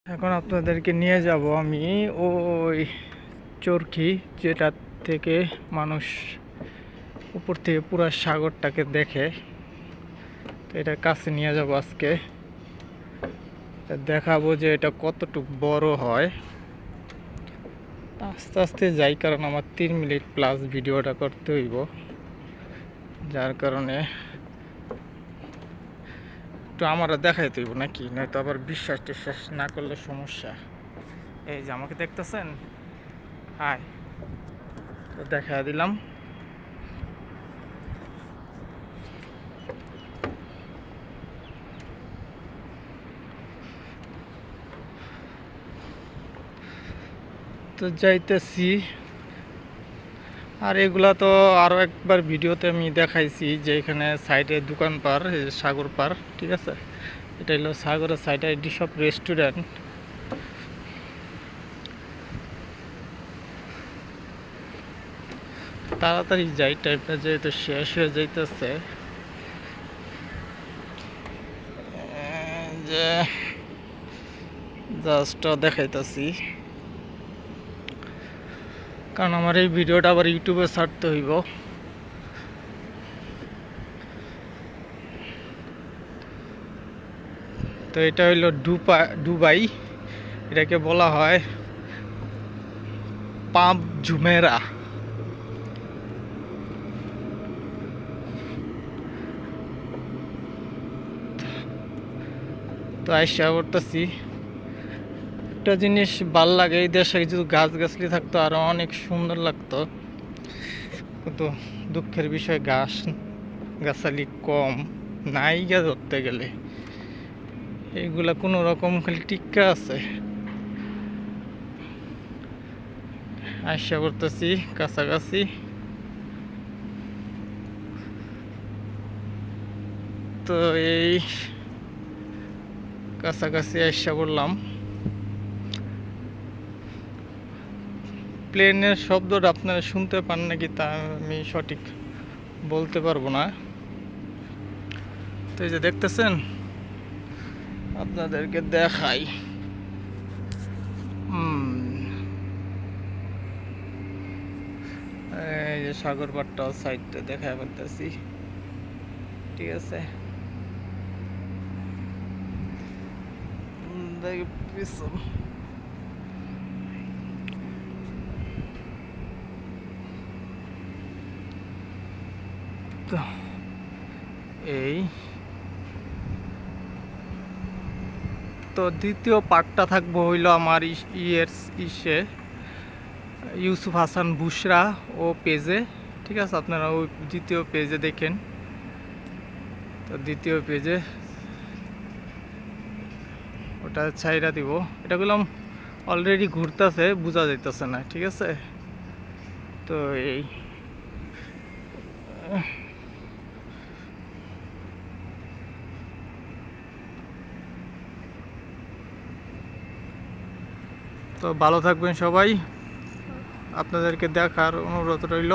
এখন আপনাদেরকে নিয়ে যাব আমি ওই চরকি, যেটা থেকে মানুষ উপর থেকে পুরো সাগরটাকে দেখে। তো এটার কাছে নিয়ে যাব আজকে, দেখাবো যে এটা কতটুকু বড় হয়। আস্তে আস্তে যাই, কারণ আমার 3 মিনিট প্লাস ভিডিওটা করতে হইব, যার কারণে একটু আমরা দেখাইতে হইব নাকি, নয়তো আবার বিশ্বাস টিশ্বাস না করলে সমস্যা। এই যে আমাকে দেখতেছেন, হাই, তো দেখা দিলাম। তো যাইতেছি। আর এগুলা তো আরও একবার ভিডিওতে আমি দেখাইছি, যে এখানে সাইডে দোকান পার, সাগর পার, ঠিক আছে। এটা হলো সাগরের সাইডে এটি সব রেস্টুরেন্ট। তাড়াতাড়ি যাই, টাইমটা যেহেতু শেষ হয়ে যাইতেছে। যে জাস্ট দেখাইতেছি, কারণ আমার এই ভিডিওটা আবার ইউটিউবে ছাড়তে হইব। তো এটা হইল দুবাই, এটাকে বলা হয় পাম জুমেরা। তো আইসা করতেছি, একটা জিনিস ভাল লাগে, এই দেশে যদি গাছগাছলি থাকতো আরো অনেক সুন্দর লাগতো, কিন্তু দুঃখের বিষয় গাছালি কম, নাই গা ধরতে গেলে। এইগুলা কোনো রকম খালি টিক্কা আছে। আশা করতেছি কাছাকাছি। তো এই কাছাকাছি আশা করলাম। প্লেনের শব্দটা আপনারা শুনতে পান নাকি তা আমি সঠিক বলতে পারবো না। তো এই যে দেখতেছেন, আপনাদেরকে দেখাই। এই যে সাগর পাড়টাও সাইডটা দেখা পারতেছি, ঠিক আছে। পিছন তো এই তো দ্বিতীয় পার্টটা থাকবো হইলো আমার ইসে ইউসুফ হাসান বুশরা ও পেজে, ঠিক আছে। আপনারা ওই দ্বিতীয় পেজে দেখেন। তো দ্বিতীয় পেজে ওটা ছাইরা দিব। এটা গুলো অলরেডি ঘুরতেছে, বোঝা যাইতেছে না, ঠিক আছে। তো এই তো ভালো থাকবেন সবাই, আপনাদেরকে দেখার অনুরোধ রইল।